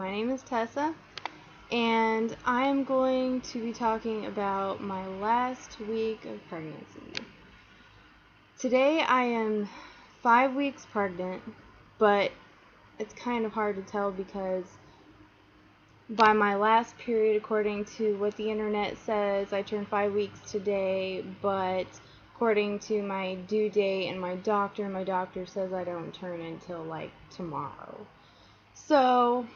My name is Tessa, and I am going to be talking about my last week of pregnancy. Today I am 5 weeks pregnant, but it's kind of hard to tell because by my last period, according to what the internet says, I turned 5 weeks today, but according to my due date and my doctor says I don't turn until like tomorrow. So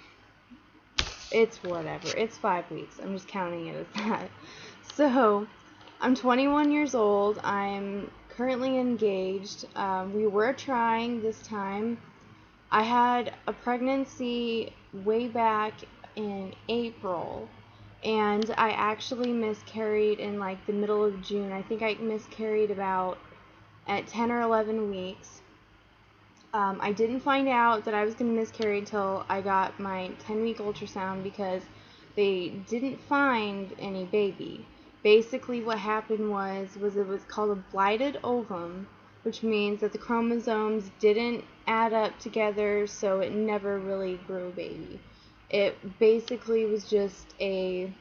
it's whatever. It's 5 weeks. I'm just counting it as that. So I'm 21 years old. I'm currently engaged. We were trying this time. I had a pregnancy way back in April, and I actually miscarried in like the middle of June. I think I miscarried about at 10 or 11 weeks. I didn't find out that I was going to miscarry until I got my 10-week ultrasound because they didn't find any baby. Basically what happened was it was called a blighted ovum, which means that the chromosomes didn't add up together, so it never really grew a baby. It basically was just a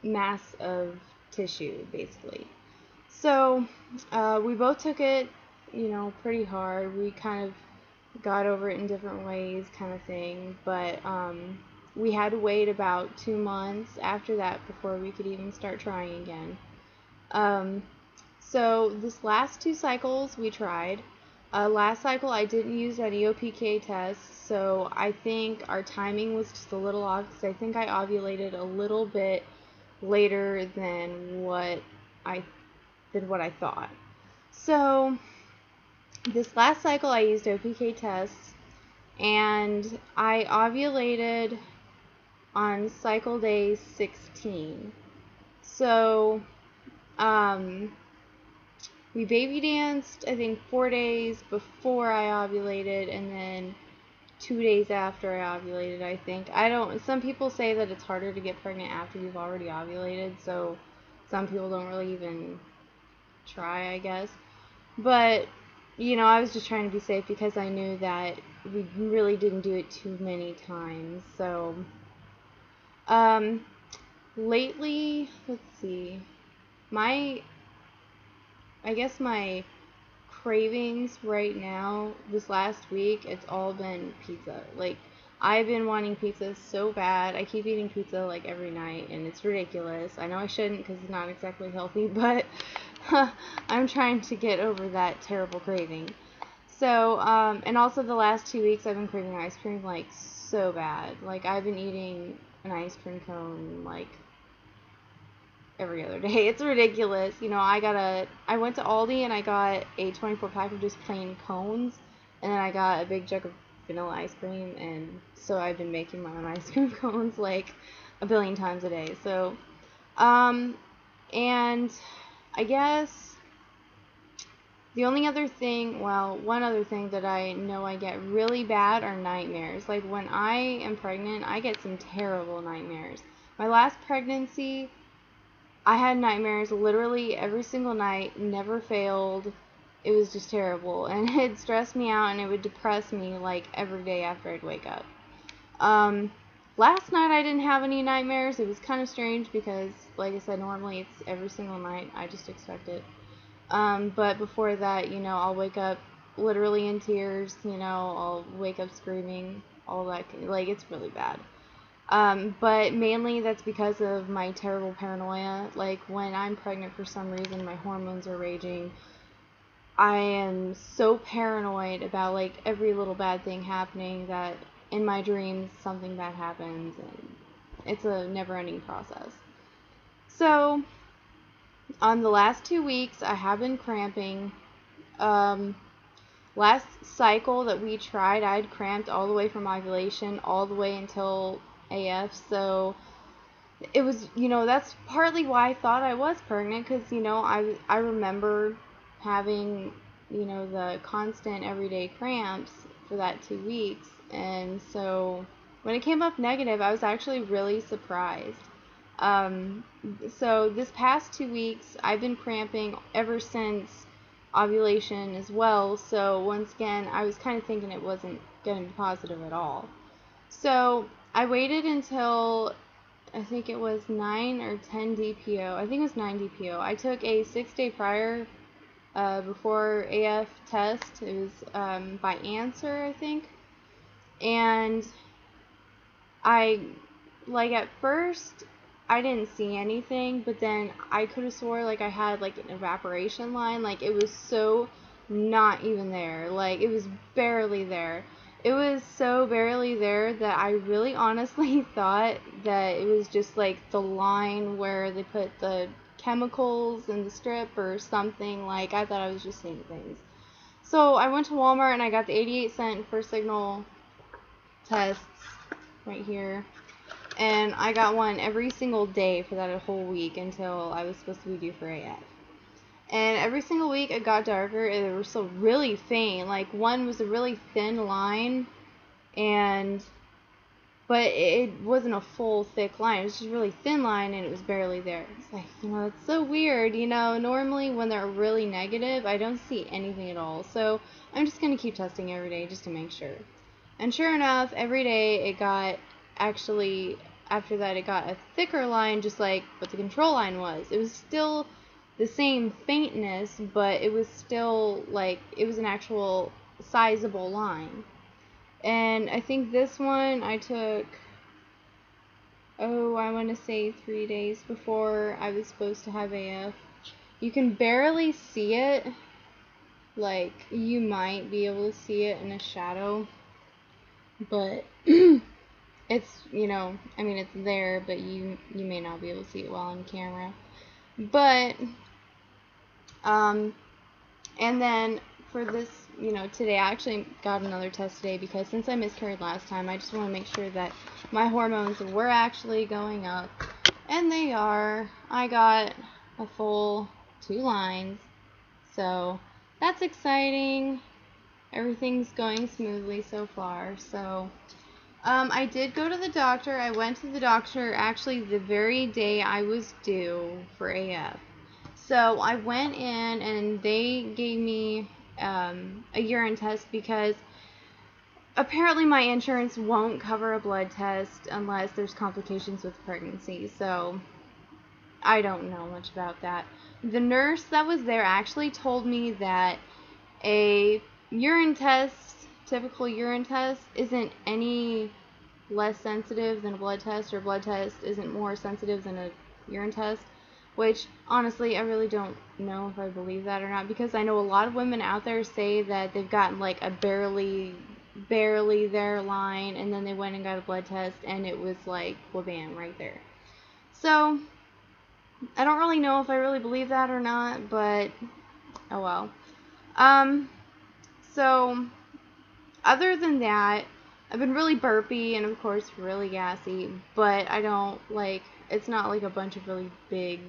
mass of tissue, basically. So we both took it, pretty hard. We kind of got over it in different ways, kind of thing, but we had to wait about 2 months after that before we could even start trying again. So this last 2 cycles we tried. Last cycle I didn't use that EOPK test, so I think our timing was just a little off because I think I ovulated a little bit later than what I thought. So this last cycle I used OPK tests, and I ovulated on cycle day 16. So we baby danced, I think 4 days before I ovulated, and then 2 days after I ovulated, I think. Some people say that it's harder to get pregnant after you've already ovulated, so some people don't really even try, I guess. But I was just trying to be safe because I knew that we really didn't do it too many times. So, lately, let's see, I guess my cravings right now, this last week, it's all been pizza. Like, I've been wanting pizza so bad. I keep eating pizza like every night, and it's ridiculous. I know I shouldn't because it's not exactly healthy, but I'm trying to get over that terrible craving. So, and also the last 2 weeks I've been craving ice cream like so bad. Like, I've been eating an ice cream cone like every other day. It's ridiculous. I went to Aldi and I got a 24-pack of just plain cones, and then I got a big jug of vanilla ice cream, and so I've been making my own ice cream cones like a billion times a day. So, and I guess the only other thing, one other thing that I know I get really bad are nightmares. Like, when I am pregnant, I get some terrible nightmares. My last pregnancy, I had nightmares literally every single night, never failed. It was just terrible, and it stressed me out, and it would depress me like every day after I'd wake up. Last night I didn't have any nightmares. It was kind of strange because, like I said, normally it's every single night. I just expect it. But before that, I'll wake up literally in tears. I'll wake up screaming, all that. Like, it's really bad. But mainly that's because of my terrible paranoia. Like, when I'm pregnant, for some reason, my hormones are raging. I am so paranoid about, like, every little bad thing happening that in my dreams something bad happens, and it's a never-ending process. So, on the last 2 weeks, I have been cramping. Last cycle that we tried, I had cramped all the way from ovulation all the way until AF, so it was, that's partly why I thought I was pregnant, because, I remember having, the constant everyday cramps for that 2 weeks, and so when it came up negative, I was actually really surprised. So this past 2 weeks, I've been cramping ever since ovulation as well, so once again, I was kind of thinking it wasn't going to be positive at all. So I waited until I think it was 9 or 10 DPO. I think it was 9 DPO. I took a 6-day prior before AF test. It was by answer, I think. And I, like, at first, I didn't see anything, but then I could have swore, like, I had, like, an evaporation line. Like, it was so not even there. Like, it was barely there. It was so barely there that I really honestly thought that it was just, like, the line where they put the chemicals in the strip or something. Like, I thought I was just seeing things. So I went to Walmart and I got the 88-cent first signal tests right here. And I got one every single day for that whole week until I was supposed to be due for AF. And every single week it got darker, and they were still really faint. Like, one was a really thin line, but it wasn't a full, thick line. It was just a really thin line, and it was barely there. It's like, it's so weird. Normally when they're really negative, I don't see anything at all. So I'm just going to keep testing every day just to make sure. And sure enough, every day it got, actually, after that it got a thicker line, just like what the control line was. It was still the same faintness, but it was still, like, it was an actual sizable line. And I think this one I took, I want to say 3 days before I was supposed to have AF. You can barely see it. Like, you might be able to see it in a shadow, but it's, it's there, but you may not be able to see it well on camera. But, and then for this, today, I actually got another test today because since I miscarried last time, I just want to make sure that my hormones were actually going up, and they are. I got a full 2 lines, so that's exciting. Everything's going smoothly so far, so I did go to the doctor. I went to the doctor actually the very day I was due for AF. So I went in and they gave me a urine test because apparently my insurance won't cover a blood test unless there's complications with pregnancy. So I don't know much about that. The nurse that was there actually told me that a urine test, typical urine test, isn't any less sensitive than a blood test, or a blood test isn't more sensitive than a urine test, which honestly I really don't know if I believe that or not, because I know a lot of women out there say that they've gotten like a barely there line, and then they went and got a blood test and it was like wha-bam right there. So I don't really know if I really believe that or not, but oh well. So other than that, I've been really burpy and of course really gassy, but I don't like, it's not like a bunch of really big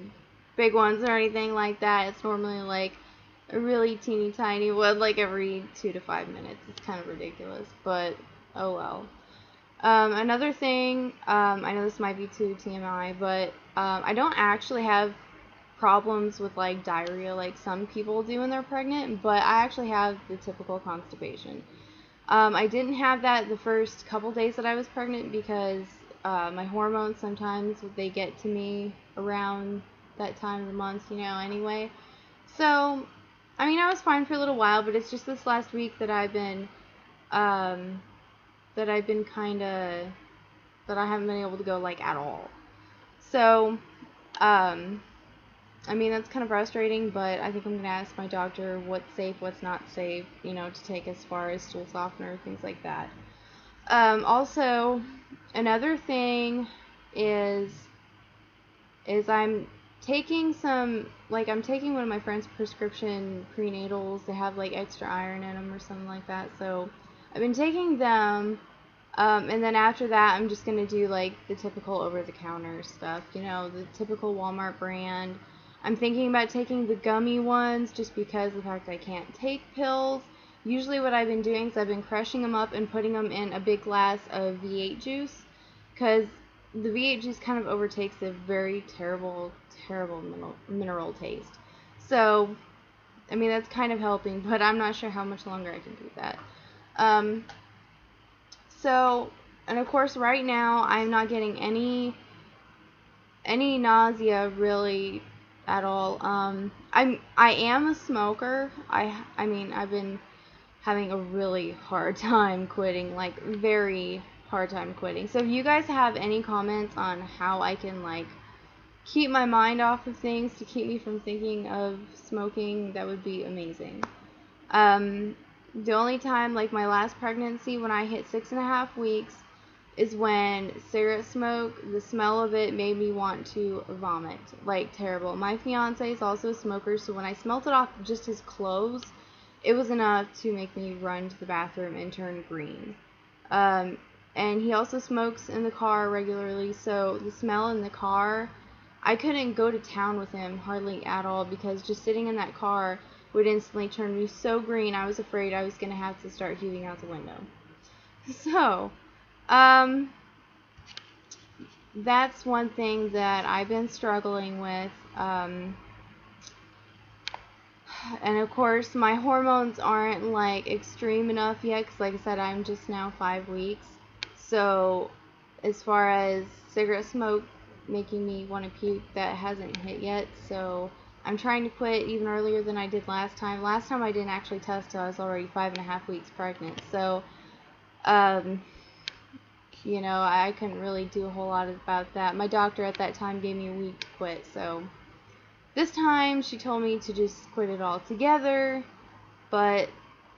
ones or anything like that. It's normally like a really teeny tiny one, like every 2 to 5 minutes. It's kind of ridiculous, but oh well. Another thing, I know this might be too TMI, but I don't actually have problems with like diarrhea like some people do when they're pregnant, but I actually have the typical constipation. I didn't have that the first couple days that I was pregnant because my hormones sometimes they get to me around that time of the month, anyway. So, I mean, I was fine for a little while, but it's just this last week that I've been that I haven't been able to go like at all. So, I mean, that's kind of frustrating, but I think I'm going to ask my doctor what's safe, what's not safe, to take as far as stool softener, things like that. Also, another thing is I'm taking I'm taking one of my friend's prescription prenatals. They have like extra iron in them or something like that. So I've been taking them, and then after that, I'm just going to do like the typical over-the-counter stuff, the typical Walmart brand. I'm thinking about taking the gummy ones just because of the fact I can't take pills. Usually what I've been doing is I've been crushing them up and putting them in a big glass of V8 juice, because the V8 juice kind of overtakes a very terrible mineral taste. So, I mean, that's kind of helping, but I'm not sure how much longer I can do that. So, And of course, right now I'm not getting any nausea really at all. I am a smoker. I mean, I've been having a really hard time quitting, like very hard time quitting. So if you guys have any comments on how I can like keep my mind off of things to keep me from thinking of smoking, that would be amazing. The only time, like my last pregnancy, when I hit 6.5 weeks, is when cigarette smoke, the smell of it made me want to vomit. Like, terrible. My fiance is also a smoker, so when I smelt it off just his clothes, it was enough to make me run to the bathroom and turn green. And he also smokes in the car regularly, so the smell in the car, I couldn't go to town with him hardly at all, because just sitting in that car would instantly turn me so green, I was afraid I was going to have to start hewing out the window. So, that's one thing that I've been struggling with. And of course, my hormones aren't like extreme enough yet, because like I said, I'm just now 5 weeks. So, as far as cigarette smoke making me want to puke, that hasn't hit yet. So, I'm trying to quit even earlier than I did last time. Last time I didn't actually test till I was already 5.5 weeks pregnant. So, you know, I couldn't really do a whole lot about that. My doctor at that time gave me a week to quit, so this time she told me to just quit it all together. But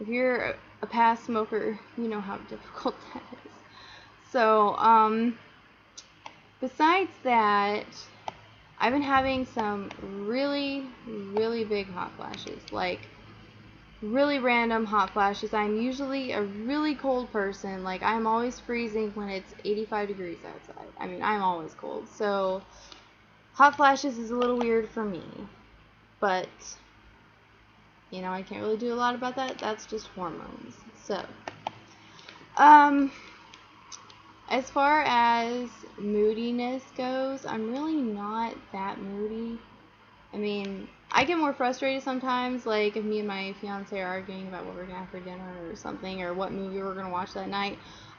if you're a past smoker, you know how difficult that is. So, besides that, I've been having some really, really big hot flashes, like really random hot flashes. I'm usually a really cold person. Like, I'm always freezing when it's 85 degrees outside. I mean, I'm always cold. So, hot flashes is a little weird for me. But, you know, I can't really do a lot about that. That's just hormones. So, as far as moodiness goes, I'm really not that moody. I mean, I get more frustrated sometimes, like if me and my fiance are arguing about what we're gonna have for dinner or something, or what movie we're gonna watch that night.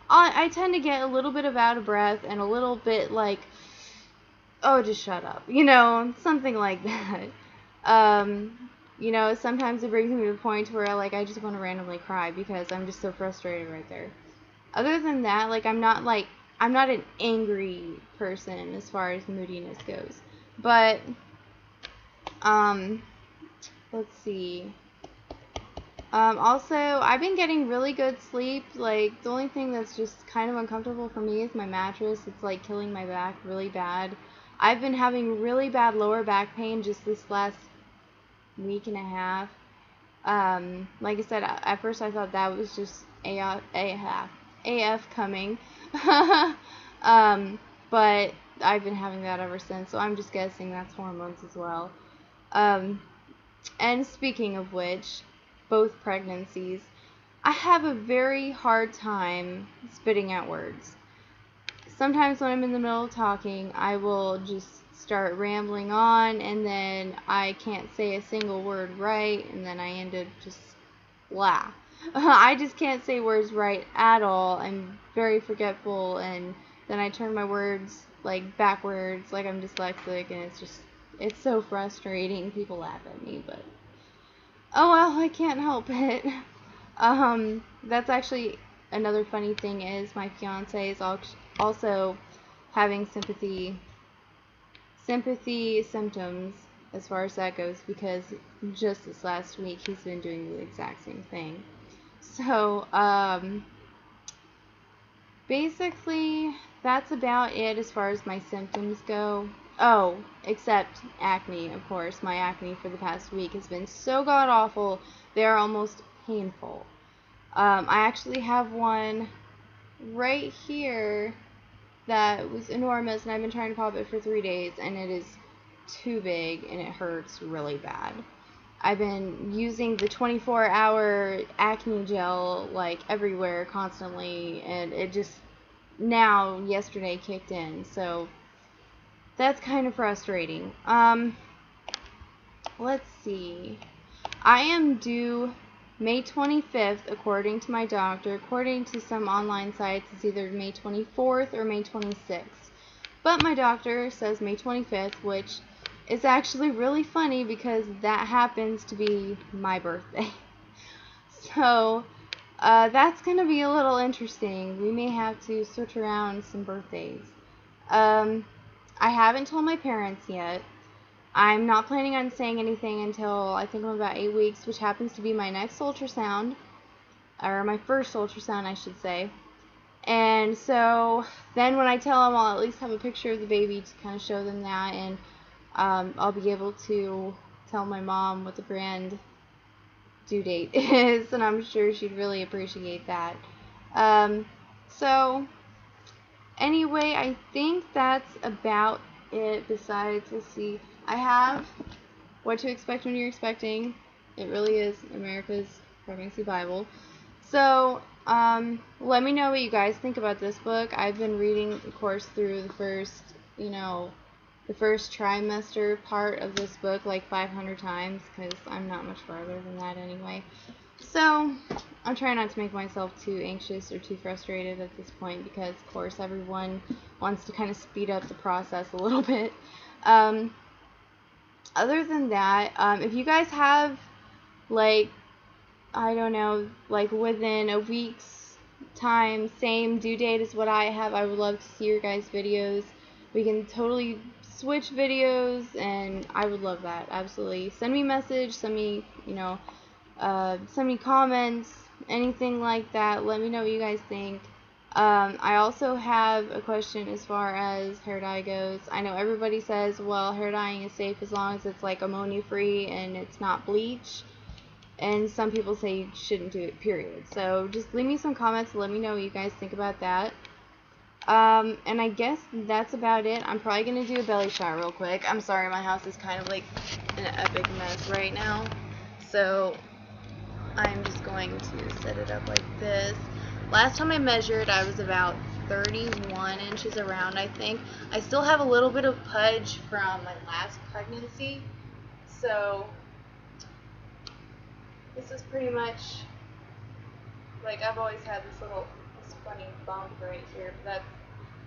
I tend to get a little bit of out of breath and a little bit like, oh, just shut up, you know, something like that. You know, sometimes it brings me to the point where like I just want to randomly cry because I'm just so frustrated right there. Other than that, like I'm not an angry person as far as moodiness goes, but let's see. Also, I've been getting really good sleep. Like, the only thing that's just kind of uncomfortable for me is my mattress. It's, like, killing my back really bad. I've been having really bad lower back pain just this last week and a half. Like I said, at first I thought that was just AF coming. But I've been having that ever since, so I'm just guessing that's hormones as well. And speaking of which, both pregnancies, I have a very hard time spitting out words. Sometimes when I'm in the middle of talking, I will just start rambling on, and then I can't say a single word right, and then I end up just blah. I just can't say words right at all. I'm very forgetful, and then I turn my words like backwards, like I'm dyslexic, and it's so frustrating. People laugh at me, but oh well, I can't help it. That's actually another funny thing is my fiance is also having sympathy symptoms as far as that goes, because just this last week he's been doing the exact same thing. So, basically, that's about it as far as my symptoms go. Oh, except acne, of course. My acne for the past week has been so god-awful, they're almost painful. I actually have one right here that was enormous, and I've been trying to pop it for 3 days, and it is too big, and it hurts really bad. I've been using the 24-hour acne gel, like, everywhere, constantly, and it just, now, yesterday, kicked in, so that's kind of frustrating. Let's see. I am due May 25th, according to my doctor. According to some online sites, it's either May 24th or May 26th. But my doctor says May 25th, which is actually really funny because that happens to be my birthday. So, that's going to be a little interesting. We may have to switch around some birthdays. I haven't told my parents yet. I'm not planning on saying anything until I think I'm about 8 weeks, which happens to be my next ultrasound, or my first ultrasound, I should say. And so then when I tell them, I'll at least have a picture of the baby to kind of show them that, and I'll be able to tell my mom what the grand due date is, and I'm sure she'd really appreciate that. So anyway, I think that's about it. Besides, let's see, I have What to Expect When You're Expecting. It really is America's Pregnancy Bible. So, let me know what you guys think about this book. I've been reading, of course, through the first trimester part of this book like 500 times, because I'm not much farther than that anyway. So, I'm trying not to make myself too anxious or too frustrated at this point, because, of course, everyone wants to kind of speed up the process a little bit. Other than that, if you guys have, like, I don't know, like within a week's time, same due date as what I have, I would love to see your guys' videos. We can totally switch videos, and I would love that, absolutely. Send me a message, send me, send me comments, anything like that. Let me know what you guys think. I also have a question as far as hair dye goes. I know everybody says, well, hair dyeing is safe as long as it's like ammonia free and it's not bleach. And some people say you shouldn't do it, period. So just leave me some comments, let me know what you guys think about that. And I guess that's about it. I'm probably going to do a belly shot real quick. I'm sorry, my house is kind of like an epic mess right now. So I'm just going to set it up like this. Last time I measured, I was about 31 inches around, I think. I still have a little bit of pudge from my last pregnancy. So this is pretty much, like, I've always had this funny bump right here, but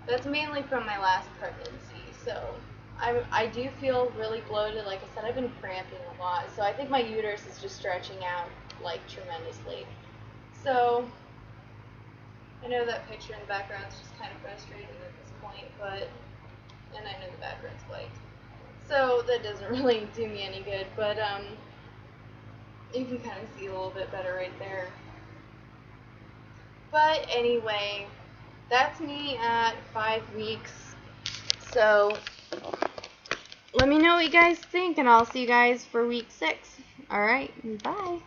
that's mainly from my last pregnancy. So I do feel really bloated. Like I said, I've been cramping a lot, so I think my uterus is just stretching out like tremendously. So I know that picture in the background is just kind of frustrating at this point, and I know the background's white, so that doesn't really do me any good, but you can kind of see a little bit better right there. But anyway, that's me at 5 weeks. So let me know what you guys think, and I'll see you guys for week 6. Alright, bye.